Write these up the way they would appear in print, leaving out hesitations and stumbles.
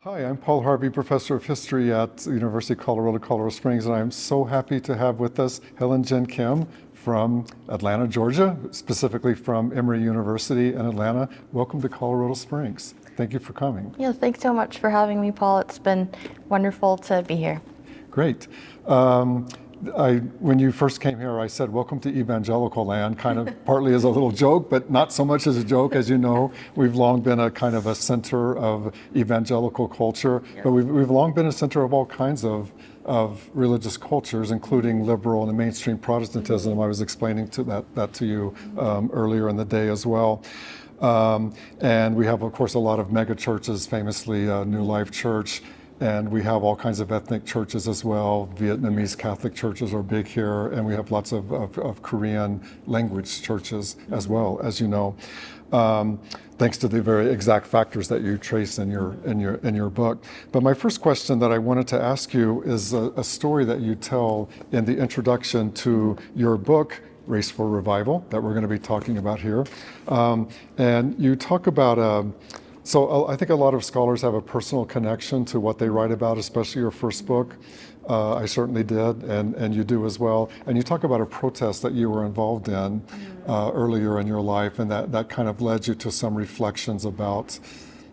Hi, I'm Paul Harvey, Professor of History at the University of Colorado, Colorado Springs, and I'm so happy to have with us Helen Jin Kim from Atlanta, Georgia, specifically from Emory University in Atlanta. Welcome to Colorado Springs. Thank you for coming. Yeah, thanks so much for having me, Paul. It's been wonderful to be here. Great. When you first came here, I said, welcome to Evangelical land, kind of partly as a little joke, but not so much as a joke. As you know, we've long been a kind of a center of evangelical culture, but we've long been a center of all kinds of religious cultures, including liberal and mainstream Protestantism. I was explaining that to you earlier in the day as well. And we have, of course, a lot of mega churches, famously New Life Church. And we have all kinds of ethnic churches as well. Vietnamese Catholic churches are big here, and we have lots of Korean language churches as well, as you know, thanks to the very exact factors that you trace in your book. But my first question that I wanted to ask you is a story that you tell in the introduction to your book, Race for Revival, that we're going to be talking about here. And you talk about so I think a lot of scholars have a personal connection to what they write about, especially your first book. I certainly did, and you do as well. And you talk about a protest that you were involved in earlier in your life, and that kind of led you to some reflections about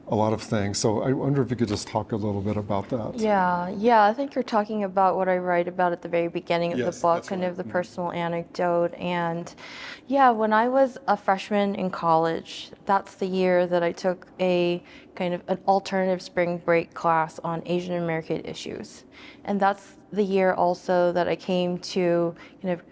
a lot of things. So I wonder if you could just talk a little bit about that. Yeah, I think you're talking about what I write about at the very beginning of Yes, the book, that's kind right. of the personal anecdote. And yeah, when I was a freshman in college, that's the year that I took a kind of an alternative spring break class on Asian American issues. And that's the year also that I came to kind of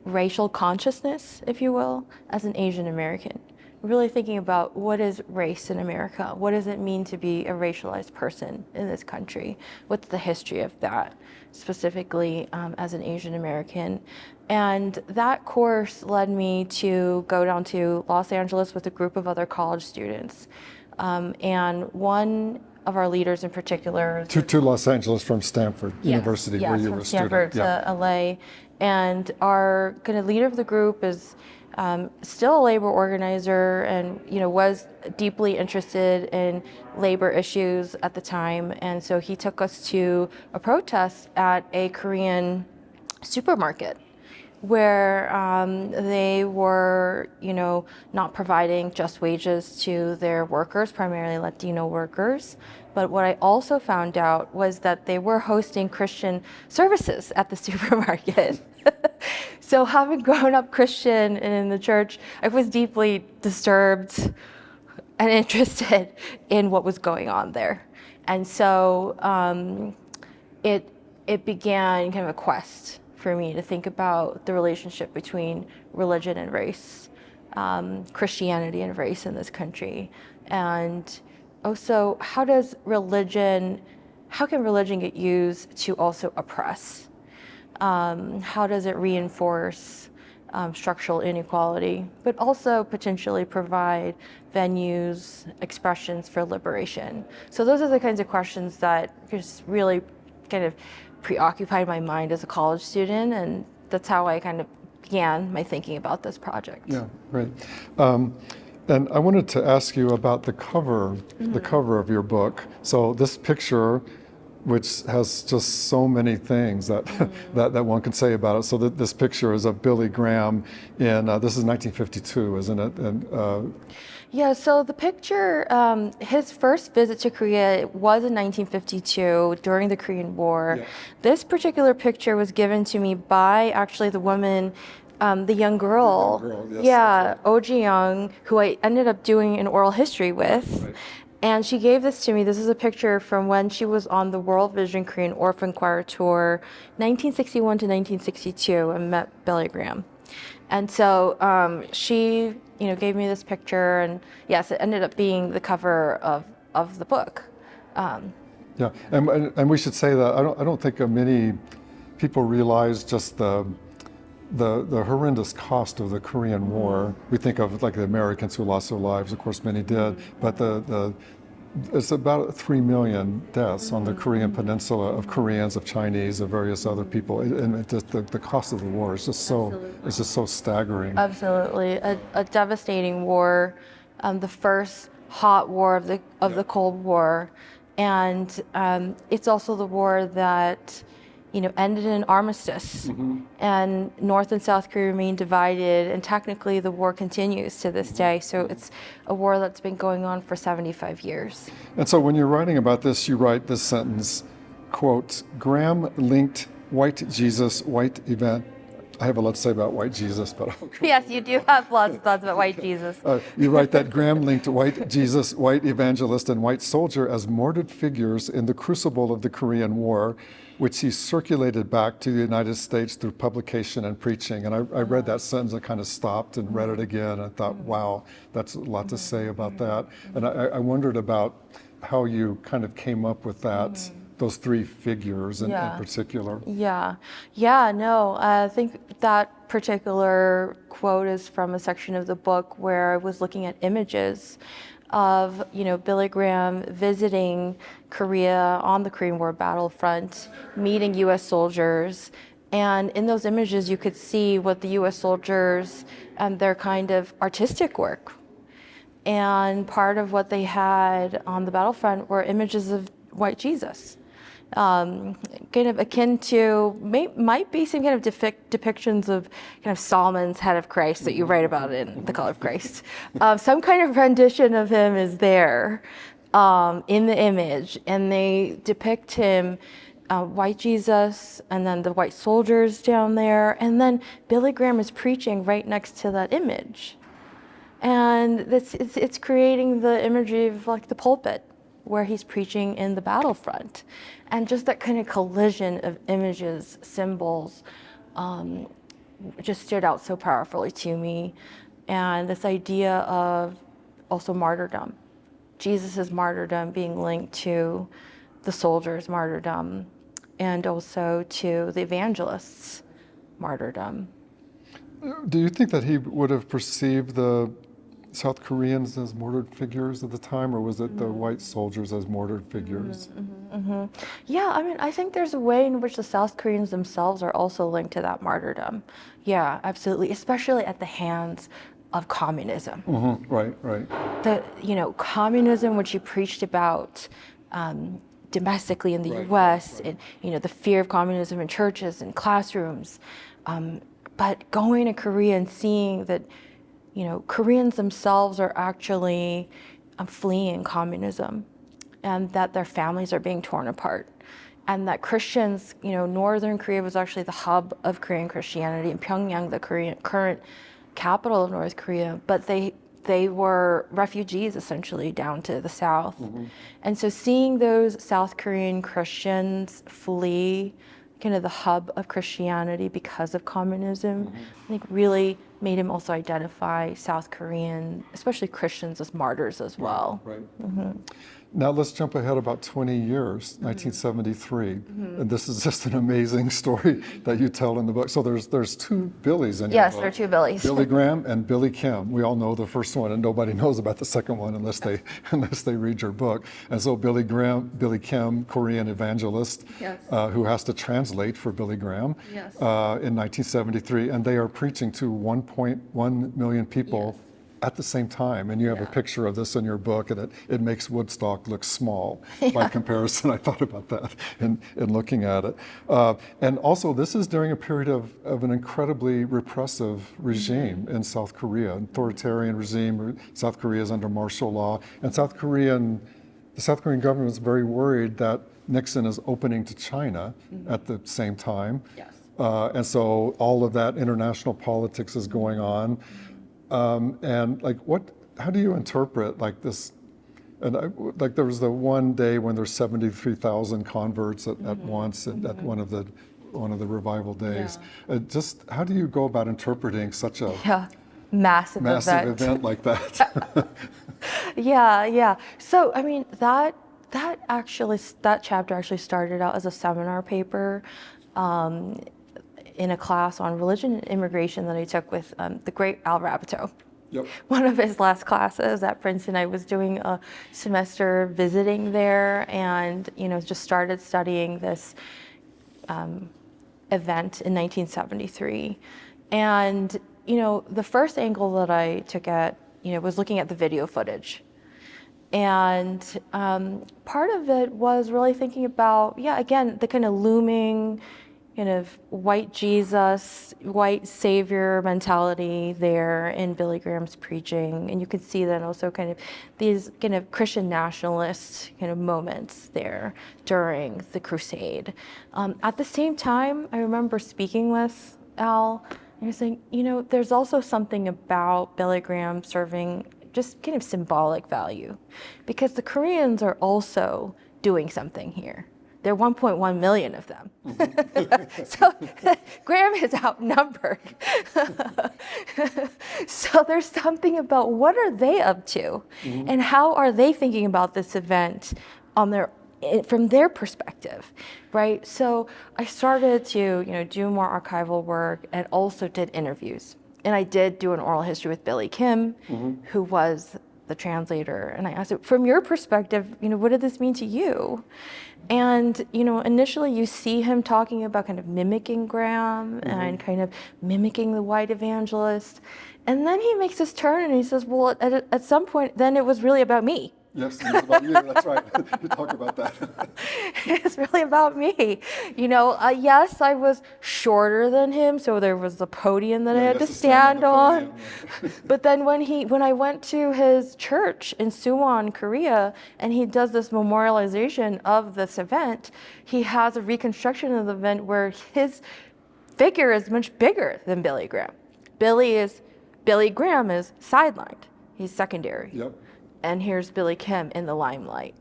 racial consciousness, if you will, as an Asian American. Really thinking about what is race in America? What does it mean to be a racialized person in this country? What's the history of that, specifically as an Asian American? And that course led me to go down to Los Angeles with a group of other college students. And one of our leaders in particular. To Los Angeles from Stanford University, where you were a student. Stanford to LA. And our kind of leader of the group is still a labor organizer and was deeply interested in labor issues at the time. And so he took us to a protest at a Korean supermarket where they were, not providing just wages to their workers, primarily Latino workers. But what I also found out was that they were hosting Christian services at the supermarket. So having grown up Christian and in the church, I was deeply disturbed and interested in what was going on there. And so it began kind of a quest for me to think about the relationship between religion and race, Christianity and race in this country. And also, how can religion get used to also oppress? How does it reinforce structural inequality, but also potentially provide venues, expressions for liberation? So those are the kinds of questions that just really kind of preoccupied my mind as a college student, and that's how I kind of began my thinking about this project. Yeah, great. And I wanted to ask you about the cover of your book. So this picture, which has just so many things that that one can say about it. So this picture is of Billy Graham in this is 1952, isn't it? And yeah, so the picture, his first visit to Korea was in 1952 during the Korean War. Yeah. This particular picture was given to me by actually the woman, the young girl. The young girl, yes, Yeah, that's Oh Ji-young, who I ended up doing an oral history with. Right. And she gave this to me. This is a picture from when she was on the World Vision Korean Orphan Choir Tour, 1961 to 1962, and met Billy Graham. And so she, gave me this picture, and yes, it ended up being the cover of the book. Yeah, and we should say that I don't think many people realize just the horrendous cost of the Korean War. We think of like the Americans who lost their lives, of course many did, but it's about 3 million deaths on the Korean peninsula of Koreans, of Chinese, of various other people, and the cost of the war is just so staggering. Absolutely, a devastating war, the first hot war of the Cold War, And it's also the war that, ended in an armistice. And North and South Korea remain divided, and technically the war continues to this day. So it's a war that's been going on for 75 years. And so when you're writing about this, you write this sentence, quote, Graham linked white Jesus, white event. I have a lot to say about white Jesus, but Yes, you do have lots of thoughts about white Jesus. You write that Graham linked white Jesus, white evangelist, and white soldier as martyred figures in the crucible of the Korean War, which he circulated back to the United States through publication and preaching. And I read that sentence, I kind of stopped and read it again. And I thought, wow, that's a lot to say about that. And I wondered about how you kind of came up with that, those three figures in particular. No, I think that particular quote is from a section of the book where I was looking at images of, Billy Graham visiting Korea on the Korean War battlefront, meeting U.S. soldiers. And in those images, you could see what the U.S. soldiers and their kind of artistic work. And part of what they had on the battlefront were images of white Jesus. Kind of akin to, might be some kind of depictions of kind of Solomon's head of Christ that you write about in The Color of Christ. Some kind of rendition of him is there in the image, and they depict him, white Jesus, and then the white soldiers down there, and then Billy Graham is preaching right next to that image. And it's creating the imagery of like the pulpit, where he's preaching in the battlefront. And just that kind of collision of images, symbols, just stood out so powerfully to me. And this idea of also martyrdom, Jesus' martyrdom being linked to the soldiers' martyrdom, and also to the evangelists' martyrdom. Do you think that he would have perceived the South Koreans as martyred figures at the time, or was it the white soldiers as martyred figures? Yeah, I think there's a way in which the South Koreans themselves are also linked to that martyrdom. Yeah, absolutely, especially at the hands of communism. Right. The communism, which he preached about domestically in the U.S., and the fear of communism in churches and classrooms, but going to Korea and seeing that Koreans themselves are actually fleeing communism, and that their families are being torn apart, and that Christians, Northern Korea was actually the hub of Korean Christianity, and Pyongyang, the current capital of North Korea, but they were refugees essentially down to the south. And so seeing those South Korean Christians flee kind of the hub of Christianity because of communism, I think really made him also identify South Korean, especially Christians, as martyrs as well. Now let's jump ahead about 20 years, 1973. And this is just an amazing story that you tell in the book. So there's two Billys in your book. Yes, there are two Billys. Billy Graham and Billy Kim. We all know the first one, and nobody knows about the second one unless they read your book. And so Billy Kim, Korean evangelist, who has to translate for Billy Graham in 1973, and they are preaching to 1.1 million people at the same time. And you have a picture of this in your book, and it makes Woodstock look small by comparison. I thought about that in looking at it. And also, this is during a period of an incredibly repressive regime in South Korea, an authoritarian regime. South Korea is under martial law, and the South Korean government is very worried that Nixon is opening to China at the same time. And so all of that international politics is going on. And how do you interpret this? And there was the one day when there's 73,000 converts at once at one of the revival days. Just how do you go about interpreting such a massive event like that? So that chapter actually started out as a seminar paper in a class on religion and immigration that I took with the great Al Raboteau. One of his last classes at Princeton. I was doing a semester visiting there, and just started studying this event in 1973. And the first angle that I took at was looking at the video footage. And part of it was really thinking about, again, the kind of looming kind of white Jesus, white savior mentality there in Billy Graham's preaching. And you can see then also kind of these kind of Christian nationalist kind of moments there during the crusade. At the same time, I remember speaking with Al, and he was saying, there's also something about Billy Graham serving just kind of symbolic value, because the Koreans are also doing something here. There are 1.1 million of them. So Graham is outnumbered. So there's something about what are they up to, and how are they thinking about this event from their perspective, right? So I started to do more archival work and also did interviews. And I did do an oral history with Billy Kim, who was the translator. And I asked him, from your perspective, what did this mean to you? And, initially you see him talking about kind of mimicking Graham and kind of mimicking the white evangelist. And then he makes this turn and he says, well, at some point, then it was really about me. Yes, it was about you. That's right. You talk about that. It's really about me. Yes, I was shorter than him, so there was the podium that I had to stand on. But then when I went to his church in Suwon, Korea, and he does this memorialization of this event, he has a reconstruction of the event where his figure is much bigger than Billy Graham. Billy Graham is sidelined. He's secondary. Yep. And here's Billy Kim in the limelight.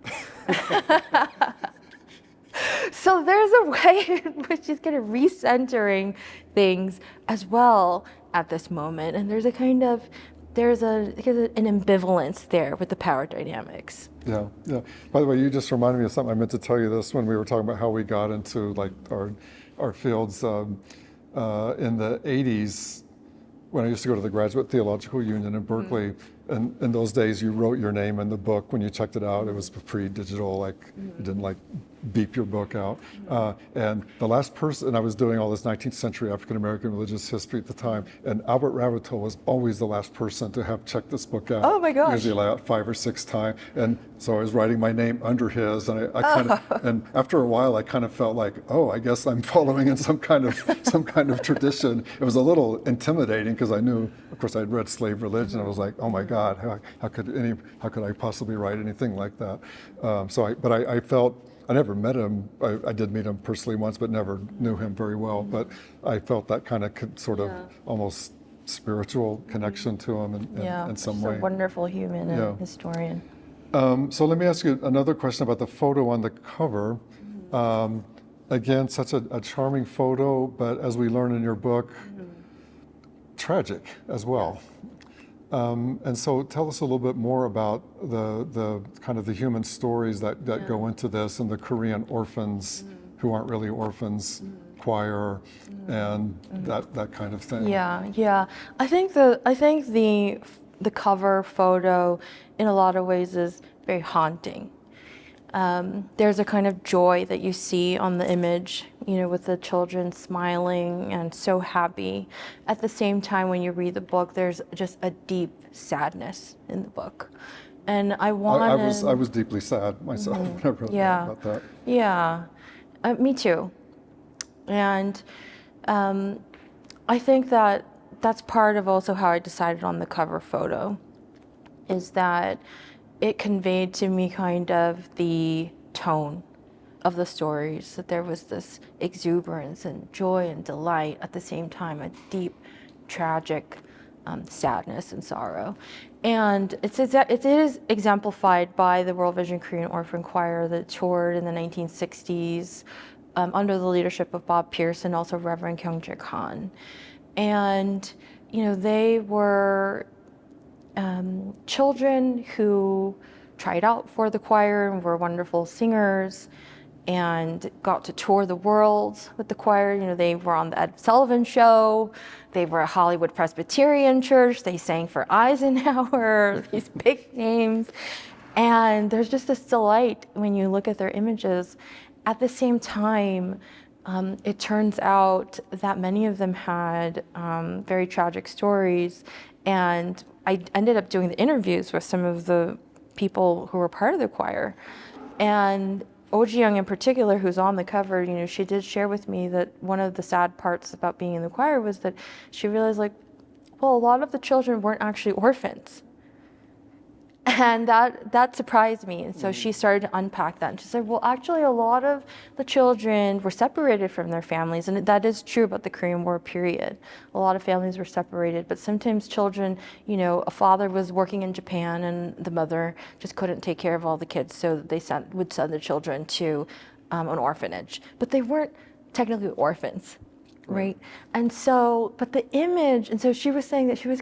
So there's a way in which he's kind of recentering things as well at this moment. And there's an ambivalence there with the power dynamics. Yeah. By the way, you just reminded me of something. I meant to tell you this when we were talking about how we got into like our fields in the 80s. When I used to go to the Graduate Theological Union in Berkeley, and in those days you wrote your name in the book when you checked it out. It was pre-digital, like you didn't like beep your book out. And the last person, I was doing all this 19th century African American religious history at the time, and Albert Rabbitoh was always the last person to have checked this book out. Oh my gosh. Usually like 5 or 6 times. And so I was writing my name under his, and I kind of, and after a while I kind of felt like, I guess I'm following in some kind of tradition. It was a little intimidating because I knew, of course, I'd read Slave Religion. I was like, oh my God, how could I possibly write anything like that? But I felt, I never met him. I did meet him personally once, but never knew him very well. But I felt that kind of sort of almost spiritual connection to him in some way. He's a wonderful human and historian. So let me ask you another question about the photo on the cover. Again, such a charming photo, but as we learn in your book, tragic as well. And so tell us a little bit more about the kind of the human stories that go into this, and the Korean orphans who aren't really orphans, choir, and that kind of thing. Yeah. I think the cover photo in a lot of ways is very haunting. There's a kind of joy that you see on the image, with the children smiling and so happy. At the same time, when you read the book, there's just a deep sadness in the book. And I was deeply sad myself when I wrote about that. Yeah, me too. And I think that's part of also how I decided on the cover photo, is that it conveyed to me kind of the tone of the stories, that there was this exuberance and joy and delight, at the same time a deep, tragic sadness and sorrow. And it is exemplified by the World Vision Korean Orphan Choir that toured in the 1960s under the leadership of Bob Pierce and also Reverend Kyung-jae Khan. And they were children who tried out for the choir and were wonderful singers and got to tour the world with the choir. They were on the Ed Sullivan Show. They were at Hollywood Presbyterian Church. They sang for Eisenhower, these big names. And there's just this delight when you look at their images. At the same time, it turns out that many of them had very tragic stories. And I ended up doing the interviews with some of the people who were part of the choir. And Oh Ji-young in particular, who's on the cover, you know, she did share with me that one of the sad parts about being in the choir was that she realized, like, well, a lot of the children weren't actually orphans. And that surprised me. And so she started to unpack that. And she said, well, actually, a lot of the children were separated from their families. And that is true about the Korean War period. A lot of families were separated. But sometimes children, you know, a father was working in Japan and the mother just couldn't take care of all the kids. So they would send the children to an orphanage. But they weren't technically orphans. Right. And so, but the image, and so she was saying that she was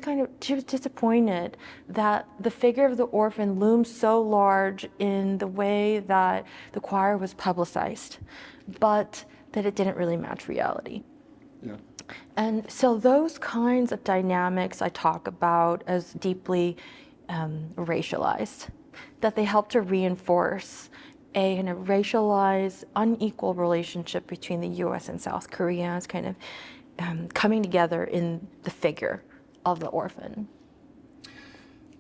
disappointed that the figure of the orphan loomed so large in the way that the choir was publicized, but that it didn't really match reality. Yeah. And so those kinds of dynamics I talk about as deeply racialized, that they help to reinforce a kind of racialized, unequal relationship between the U.S. and South Korea as kind of coming together in the figure of the orphan.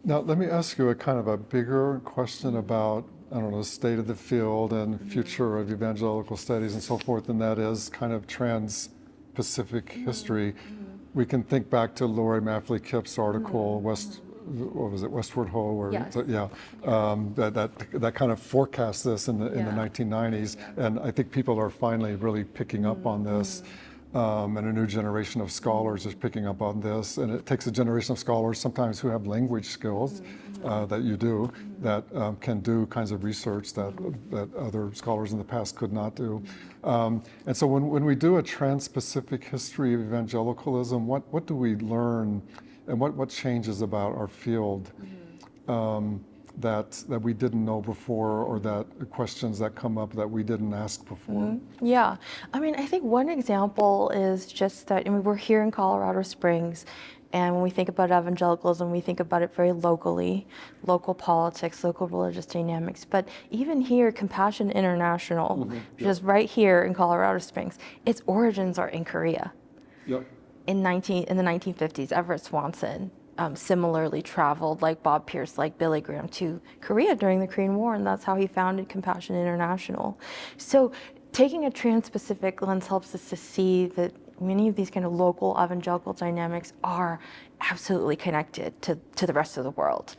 Now, let me ask you a kind of a bigger question about, I don't know, the state of the field and future of evangelical studies and so forth, and that is kind of trans-Pacific history. We can think back to Lori Maffley Kipp's article, what was it, Westward Ho? Or, Yes. That kind of forecast this in the 1990s, and I think people are finally really picking up on this, and a new generation of scholars is picking up on this, and it takes a generation of scholars sometimes who have language skills that you do, that can do kinds of research that other scholars in the past could not do. And so when we do a trans-Pacific history of evangelicalism, what do we learn? And what changes about our field that we didn't know before, or that questions that come up that we didn't ask before? Yeah, I mean, I think one example is just that, I mean, we're here in Colorado Springs, and when we think about evangelicalism, we think about it very locally, local politics, local religious dynamics. But even here, Compassion International, which is right here in Colorado Springs, its origins are in Korea. Yep. In the 1950s, Everett Swanson similarly traveled, like Bob Pierce, like Billy Graham, to Korea during the Korean War, and that's how he founded Compassion International. So taking a trans-Pacific lens helps us to see that many of these kind of local evangelical dynamics are absolutely connected to the rest of the world,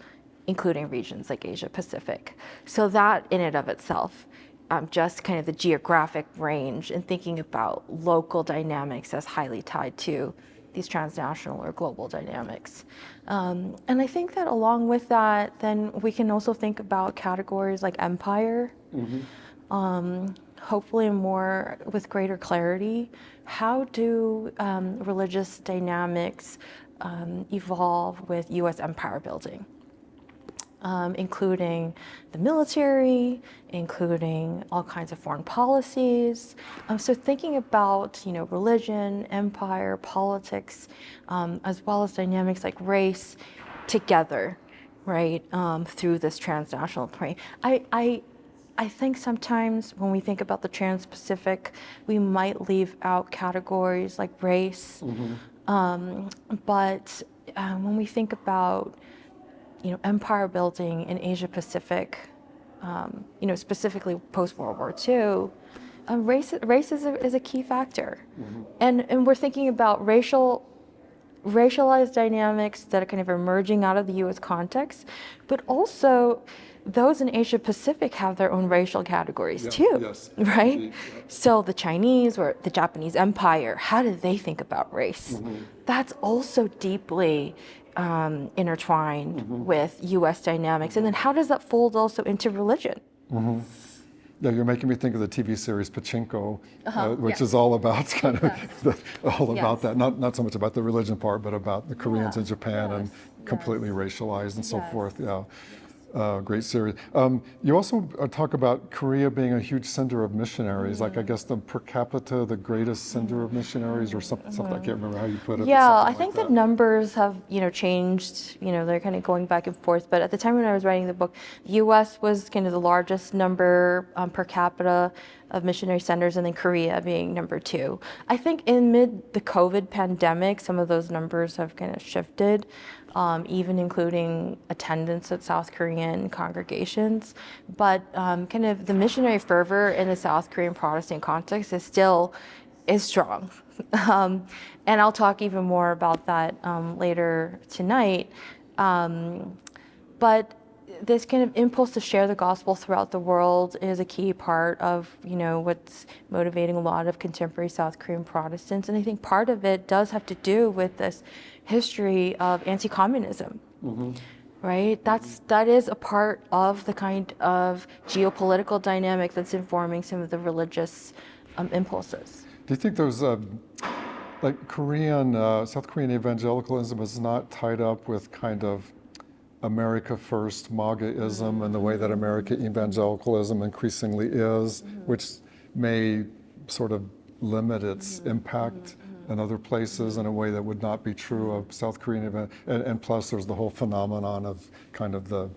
including regions like Asia Pacific. So that in and of itself, just kind of the geographic range and thinking about local dynamics as highly tied to these transnational or global dynamics. And I think that along with that, then we can also think about categories like empire, hopefully more with greater clarity. How do religious dynamics evolve with US empire building? Including the military, including all kinds of foreign policies. So thinking about, you know, religion, empire, politics, as well as dynamics like race together, right, through this transnational plane. I think sometimes when we think about the trans-Pacific, we might leave out categories like race, but when we think about, you know, empire building in Asia Pacific, you know, specifically post World War II, race is a key factor, and we're thinking about racialized dynamics that are kind of emerging out of the U.S. context, but also those in Asia Pacific have their own racial categories too, right? Indeed, yeah. So the Chinese or the Japanese Empire, how do they think about race? That's also deeply intertwined with U.S. dynamics. And then how does that fold also into religion? Yeah, you're making me think of the TV series Pachinko, which is all about kind of about that. Not so much about the religion part, but about the Koreans in Japan and completely racialized and so forth. Yeah. Great series. You also talk about Korea being a huge center of missionaries, like I guess the per capita, the greatest center of missionaries or something. I can't remember how you put it. Yeah, I think the numbers have, you know, changed. You know, they're kind of going back and forth. But at the time when I was writing the book, the U.S. was kind of the largest number per capita of missionary centers, and then Korea being number 2. I think in the COVID pandemic, some of those numbers have kind of shifted. even including attendance at South Korean congregations. But kind of the missionary fervor in the South Korean Protestant context is strong. And I'll talk even more about that later tonight. But this kind of impulse to share the gospel throughout the world is a key part of, what's motivating a lot of contemporary South Korean Protestants. And I think part of it does have to do with this history of anti-communism, right? That is a part of the kind of geopolitical dynamic that's informing some of the religious impulses. Do you think there's like South Korean evangelicalism is not tied up with kind of America First, MAGA-ism, and the way that American evangelicalism increasingly is, which may sort of limit its impact in other places in a way that would not be true of South Korean and plus there's the whole phenomenon of kind of the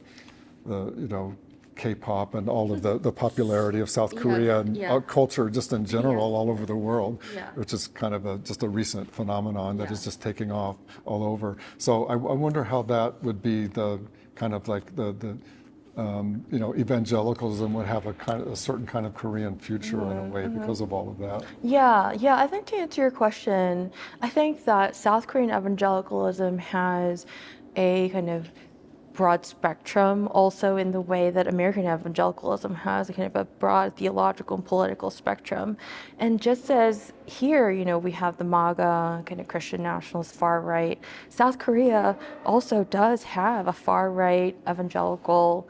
K-pop and all of the popularity of South Korea and culture just in general all over the world, which is kind of just a recent phenomenon that is just taking off all over. So I wonder how that would be the kind of like the evangelicalism would have a certain kind of Korean future in a way because of all of that. Yeah. I think to answer your question, I think that South Korean evangelicalism has a kind of broad spectrum also in the way that American evangelicalism has a kind of a broad theological and political spectrum. And just as here, we have the MAGA kind of Christian nationalist far right, South Korea also does have a far right evangelical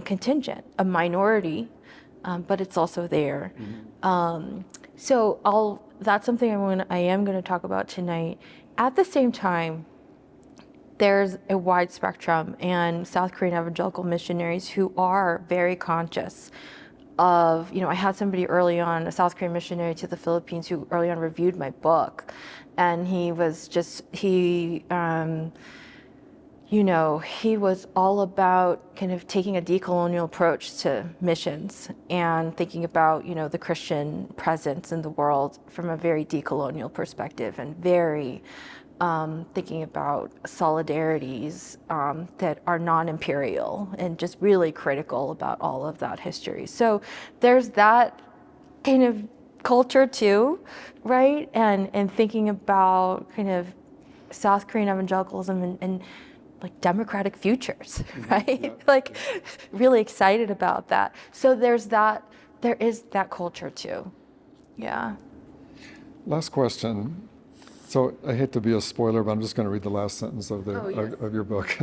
contingent, a minority, but it's also there. So that's something I am going to talk about tonight. At the same time, there's a wide spectrum, and South Korean evangelical missionaries who are very conscious of, I had somebody early on, a South Korean missionary to the Philippines, who early on reviewed my book, and he was all about kind of taking a decolonial approach to missions and thinking about, the Christian presence in the world from a very decolonial perspective and very thinking about solidarities that are non-imperial and just really critical about all of that history. So there's that kind of culture too, right? And thinking about kind of South Korean evangelicalism and like democratic futures, right? Really excited about that. So there is that culture too. Yeah. Last question. So I hate to be a spoiler, but I'm just going to read the last sentence of your book.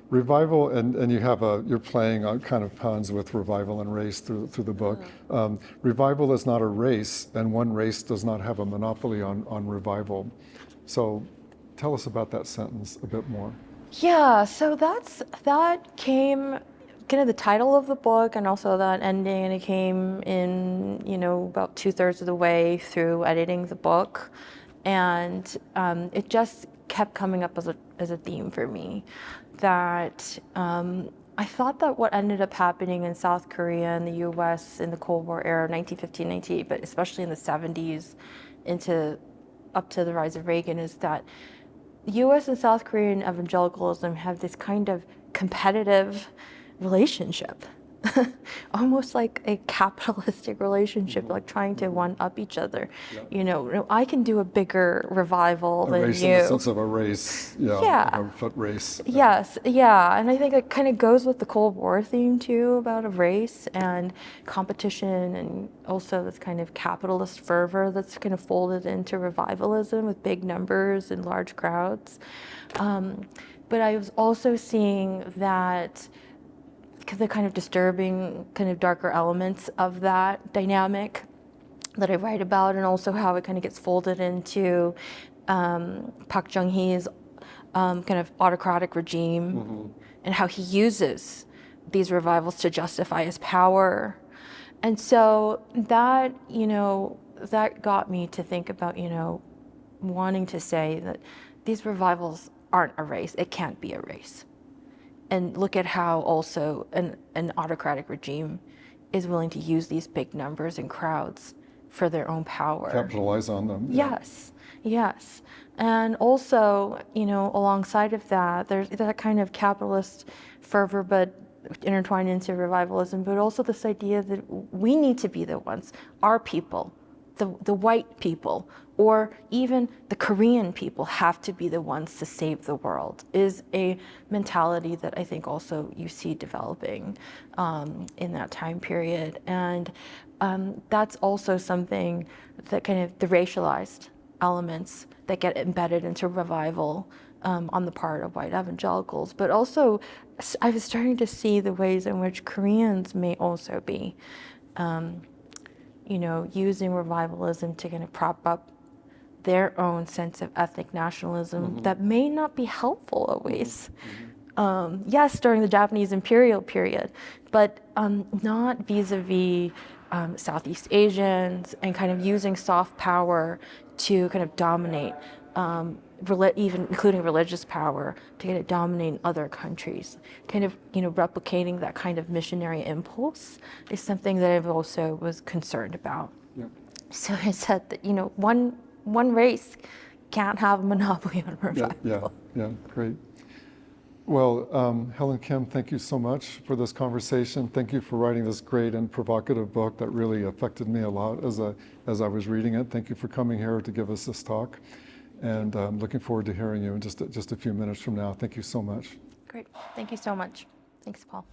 Revival, and you're playing on kind of puns with revival and race through the book. Revival is not a race, and one race does not have a monopoly on revival. So tell us about that sentence a bit more. Yeah, so that came kind of the title of the book and also that ending, and it came in, about 2/3 of the way through editing the book. And it just kept coming up as a theme for me that I thought that what ended up happening in South Korea and the US in the Cold War era, 1915, 1998, but especially in the 70s up to the rise of Reagan, is that US and South Korean evangelicalism have this kind of competitive relationship. Almost like a capitalistic relationship, like trying to one-up each other. I can do a bigger revival than you. A race in the sense of a race, a foot race. Yes, and I think it kind of goes with the Cold War theme too, about a race and competition, and also this kind of capitalist fervor that's kind of folded into revivalism with big numbers and large crowds. But I was also seeing that the kind of disturbing, kind of darker elements of that dynamic that I write about, and also how it kind of gets folded into Park Chung-hee's kind of autocratic regime, and how he uses these revivals to justify his power. And so that, that got me to think about, wanting to say that these revivals aren't a race. It can't be a race. And look at how also an autocratic regime is willing to use these big numbers and crowds for their own power. Capitalize on them. Yeah. Yes, yes. And also, alongside of that, there's that kind of capitalist fervor, but intertwined into revivalism, but also this idea that we need to be the ones, our people, the white people, or even the Korean people have to be the ones to save the world, is a mentality that I think also you see developing in that time period. And that's also something that kind of the racialized elements that get embedded into revival on the part of white evangelicals. But also, I was starting to see the ways in which Koreans may also be using revivalism to kind of prop up their own sense of ethnic nationalism that may not be helpful always. Yes, during the Japanese imperial period, but not vis-a-vis Southeast Asians, and kind of using soft power to kind of dominate, even including religious power, to kind of dominate other countries. Kind of, replicating that kind of missionary impulse is something that I've also was concerned about. Yeah. So I said that, one race can't have a monopoly on revival. Yeah, great. Well, Helen Kim, thank you so much for this conversation. Thank you for writing this great and provocative book that really affected me a lot as I was reading it. Thank you for coming here to give us this talk. And I'm looking forward to hearing you in just a few minutes from now. Thank you so much. Great. Thank you so much. Thanks, Paul.